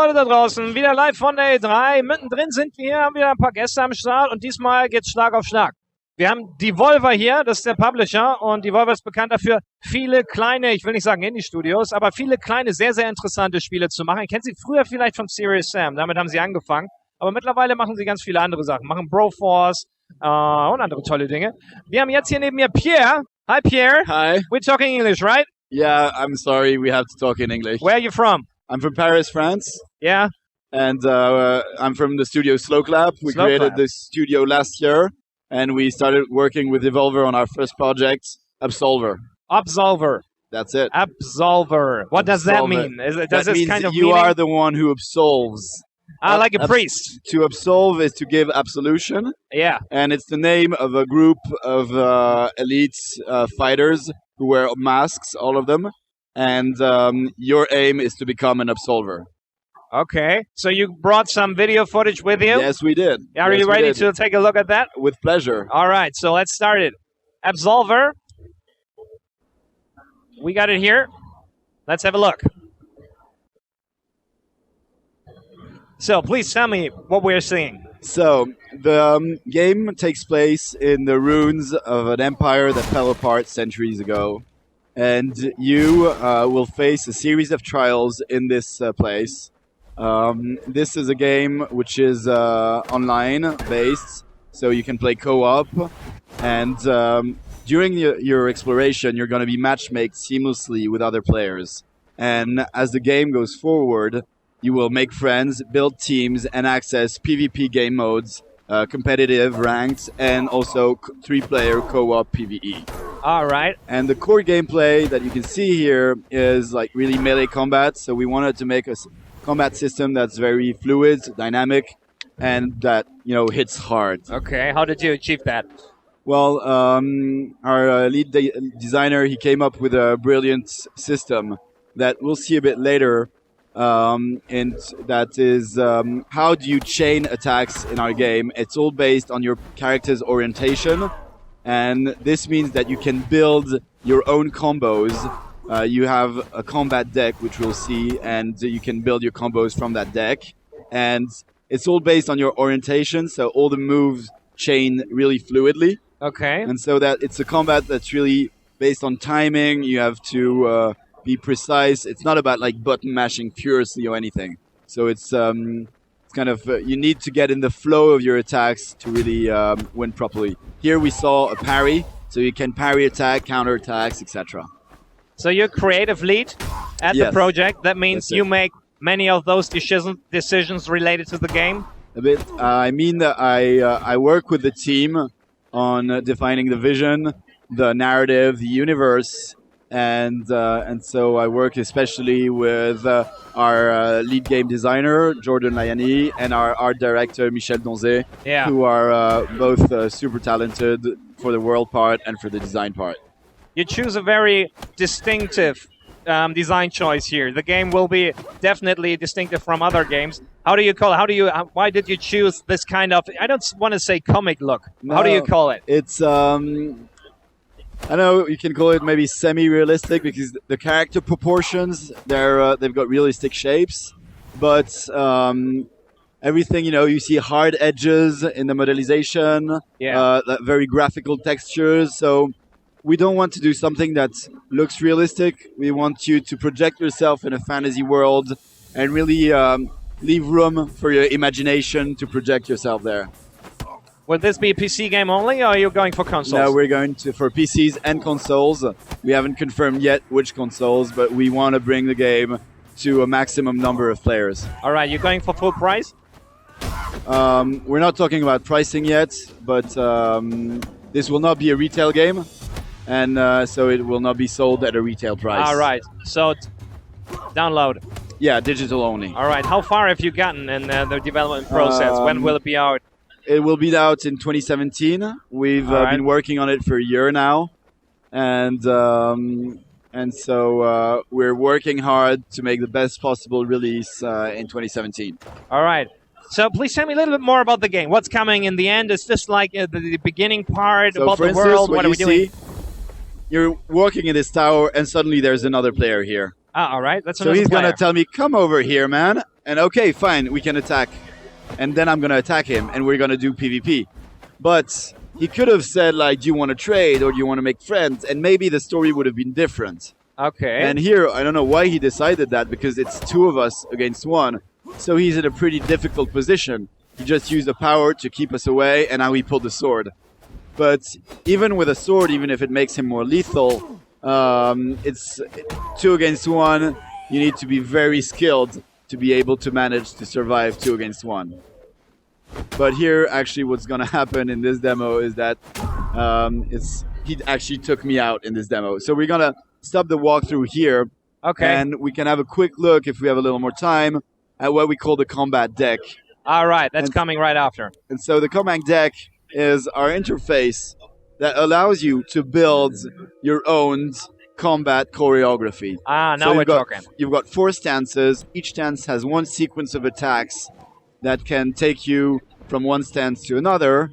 Leute da draußen, wieder live von der E3. Mittendrin sind wir hier, haben wieder ein paar Gäste am Start und diesmal geht's Schlag auf Schlag. Wir haben Devolver hier, das ist der Publisher und Devolver ist bekannt dafür, viele kleine, ich will nicht sagen Indie-Studios, aber viele kleine, sehr, sehr interessante Spiele zu machen. Ihr kennt sie früher vielleicht von Serious Sam, damit haben sie angefangen, aber mittlerweile machen sie ganz viele andere Sachen, machen Broforce und andere tolle Dinge. Wir haben jetzt hier neben mir Pierre. Hi Pierre. Hi. We're talking English, right? Yeah, I'm sorry, we have to talk in English. Where are you from? I'm from Paris, France. Yeah. And I'm from the studio Slocap. We created this studio last year, and we started working with Devolver on our first project, Absolver. Absolver. That's it. Absolver. What does that mean? That means you are the one who absolves. Like a priest. To absolve is to give absolution. Yeah. And it's the name of a group of elite fighters who wear masks, all of them. And your aim is to become an absolver. Okay. So you brought some video footage with you? Yes, we did. Are you ready to take a look at that? With pleasure. All right. So let's start it. Absolver. We got it here. Let's have a look. So please tell me what we're seeing. So the game takes place in the ruins of an empire that fell apart centuries ago. And you will face a series of trials in this place. This is a game which is online based, so you can play co-op. And during your exploration, you're going to be matchmaked seamlessly with other players. And as the game goes forward, you will make friends, build teams, and access PvP game modes, competitive, ranked, and also 3-player co-op PvE. All right. And the core gameplay that you can see here is like really melee combat. So we wanted to make a combat system that's very fluid, dynamic, and that, you know, hits hard. Okay. How did you achieve that? Well, our lead designer, he came up with a brilliant system that we'll see a bit later. And that is how do you chain attacks in our game. It's all based on your character's orientation. And this means that you can build your own combos. You have a combat deck, which we'll see, and you can build your combos from that deck. And it's all based on your orientation, so all the moves chain really fluidly. Okay. And so that it's a combat that's really based on timing. You have to be precise. It's not about like button mashing furiously or anything. So it's kind of you need to get in the flow of your attacks to really win properly. Here we saw a parry, so you can parry attack, counter attacks, etc. So you're creative lead at the project. That means you make many of those decisions related to the game. A bit. I mean that I work with the team on defining the vision, the narrative, the universe. And so I work especially with our lead game designer, Jordan Layani, and our art director, Michel Donzé, who are both super talented for the world part and for the design part. You choose a very distinctive design choice here. The game will be definitely distinctive from other games. How do you call it? Why did you choose this kind of, I don't want to say comic look. No, how do you call it? It's... I know you can call it maybe semi-realistic because the character proportions, they've got realistic shapes, but everything, you know, you see hard edges in the modelization, very graphical textures. So we don't want to do something that looks realistic. We want you to project yourself in a fantasy world and really leave room for your imagination to project yourself there. Will this be a PC game only, or are you going for consoles? No, we're going for PCs and consoles. We haven't confirmed yet which consoles, but we want to bring the game to a maximum number of players. All right, you're going for full price? We're not talking about pricing yet, but this will not be a retail game, and so it will not be sold at a retail price. All right, so download. Yeah, digital only. All right, how far have you gotten in the development process? When will it be out? It will be out in 2017. We've been working on it for a year now, and so we're working hard to make the best possible release in 2017. All right. So please tell me a little bit more about the game. What's coming in the end? Is this like the beginning part about the world? What are we doing? You're walking in this tower, and suddenly there's another player here. Ah, all right. That's So another he's player. gonna tell me, "Come over here, man." And okay, fine, we can attack. And then I'm gonna attack him, and we're gonna do PvP. But he could have said like, "Do you want to trade or do you want to make friends?" And maybe the story would have been different. Okay. And here, I don't know why he decided that, because it's two of us against one. So he's in a pretty difficult position. He just used the power to keep us away, and now he pulled the sword. But even with a sword, even if it makes him more lethal, it's 2 against 1. You need to be very skilled to be able to manage to survive 2 against 1. But here, actually, what's going to happen in this demo is that he actually took me out in this demo. So we're going to stop the walkthrough here. Okay. And we can have a quick look, if we have a little more time, at what we call the combat deck. All right. That's coming right after. And so the combat deck is our interface that allows you to build your own combat choreography. Ah, now we're talking. You've got 4 stances. Each stance has 1 sequence of attacks that can take you from one stance to another,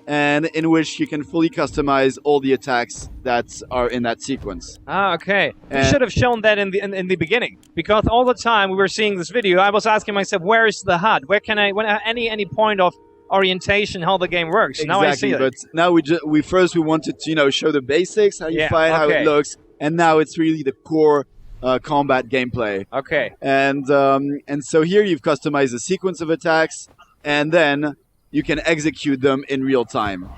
and in which you can fully customize all the attacks that are in that sequence. Ah, okay. We should have shown that in the beginning, because all the time we were seeing this video, I was asking myself, where is the HUD? Where can I, any point of orientation, how the game works? Exactly, now I see it. But now we first wanted to show the basics, how you fight, how it looks, and now it's really the core combat gameplay. Okay. And so here you've customized a sequence of attacks, and then you can execute them in real time.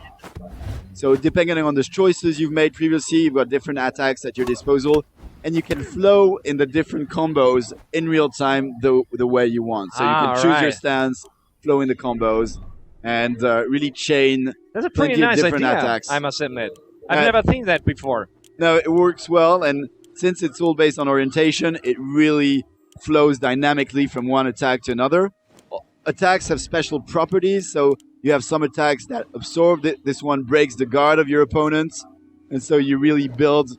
So depending on the choices you've made previously, you've got different attacks at your disposal, and you can flow in the different combos in real time the way you want. So you can choose your stance, flow in the combos, and really chain. That's a pretty nice different idea, attacks. I must admit. I've never seen that before. No, it works well, and since it's all based on orientation, it really flows dynamically from one attack to another. Attacks have special properties, so you have some attacks that absorb it. This one breaks the guard of your opponent, and so you really build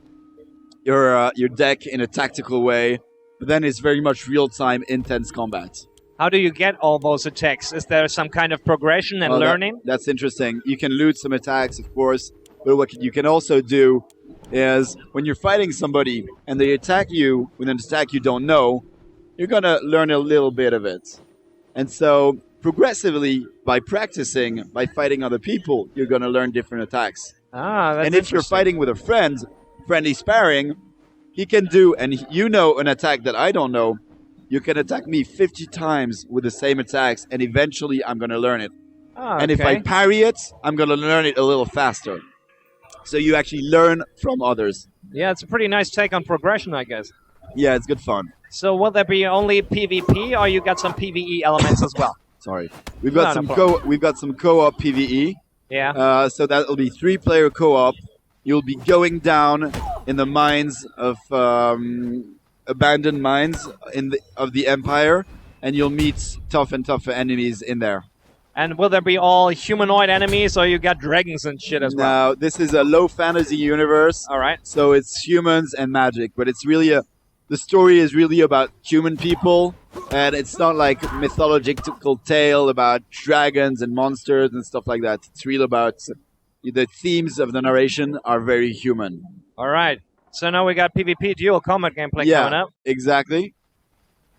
your deck in a tactical way. But then it's very much real-time, intense combat. How do you get all those attacks? Is there some kind of progression and learning? That's interesting. You can loot some attacks, of course, but what you can also do is when you're fighting somebody and they attack you with an attack you don't know, you're going to learn a little bit of it. And so progressively, by practicing, by fighting other people, you're going to learn different attacks. Ah, that's and if you're fighting with a friendly sparring, he can do, and you know an attack that I don't know, you can attack me 50 times with the same attacks, and eventually I'm going to learn it. Ah, and if I parry it, I'm going to learn it a little faster. So you actually learn from others. Yeah, it's a pretty nice take on progression, I guess. Yeah, it's good fun. So will there be only PvP, or you got some PvE elements as well? Sorry, we've got some co-op PvE. Yeah. So that'll be 3-player co-op. You'll be going down in the mines of abandoned mines of the Empire, and you'll meet tough and tougher enemies in there. And will there be all humanoid enemies, or you got dragons and shit as well? No, this is a low fantasy universe. All right. So it's humans and magic, but it's really the story is really about human people, and it's not like a mythological tale about dragons and monsters and stuff like that. It's real about the themes of the narration are very human. All right. So now we got PvP dual combat gameplay coming up. Exactly.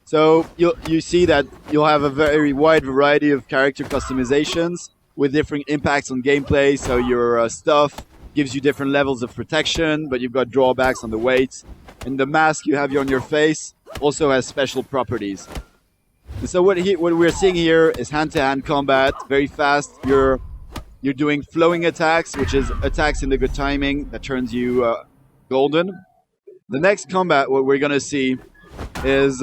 So you see that you'll have a very wide variety of character customizations with different impacts on gameplay. So your stuff gives you different levels of protection, but you've got drawbacks on the weight. And the mask you have on your face also has special properties. And so what we're seeing here is hand-to-hand combat, very fast. You're doing flowing attacks, which is attacks in the good timing that turns you golden. The next combat, what we're going to see is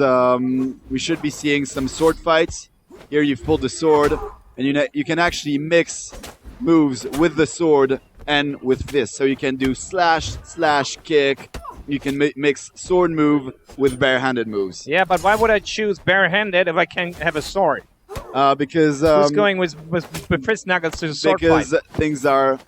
we should be seeing some sword fights. Here you've pulled the sword, and you can actually mix moves with the sword and with fist. So you can do slash, kick. You can mix sword move with barehanded moves. Yeah, but why would I choose barehanded if I can have a sword? Because who's going with fist knuckles to sword fight? Because things are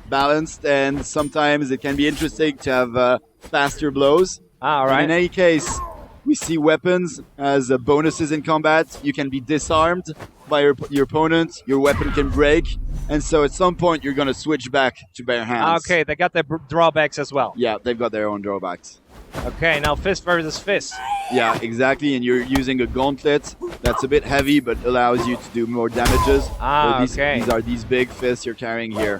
balanced, and sometimes it can be interesting to have faster blows. All right. And in any case, we see weapons as bonuses in combat. You can be disarmed by your opponent. Your weapon can break. And so at some point, you're going to switch back to bare hands. Okay, they got their drawbacks as well. Yeah, they've got their own drawbacks. Okay, now fist versus fist. Yeah, exactly. And you're using a gauntlet that's a bit heavy, but allows you to do more damages. Ah, so okay. These are these big fists you're carrying here.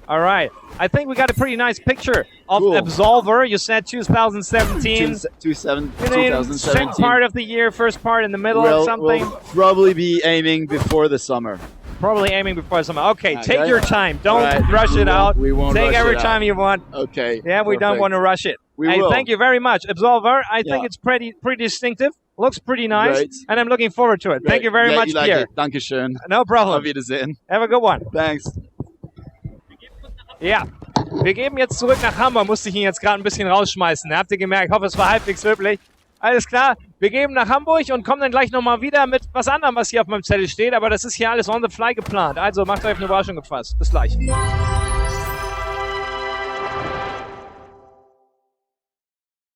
All right. I think we got a pretty nice picture of Cool. Absolver. You said 2017. 2017. Second part of the year, first part in the middle or something. We'll probably be aiming before the summer. Probably aiming before summer. Okay, take Okay. your time. Don't Right. rush it out. We won't Take rush every it time out. you want. Okay. Yeah, we don't perfect. want to rush it. We Hey, will. thank you very much. Absolver, I think Yeah. it's pretty distinctive. Looks pretty nice. Great. And I'm looking forward to it. Great. Thank you very Glad much, you like Pierre. it. Dankeschön. No problem. Auf Wiedersehen. Have a good one. Thanks. Ja, wir geben jetzt zurück nach Hamburg. Musste ich ihn jetzt gerade ein bisschen rausschmeißen. Habt ihr gemerkt? Ich hoffe, es war halbwegs höflich. Alles klar, wir geben nach Hamburg und kommen dann gleich nochmal wieder mit was anderem, was hier auf meinem Zettel steht. Aber das ist hier alles on the fly geplant. Also macht euch auf eine Überraschung gefasst. Bis gleich.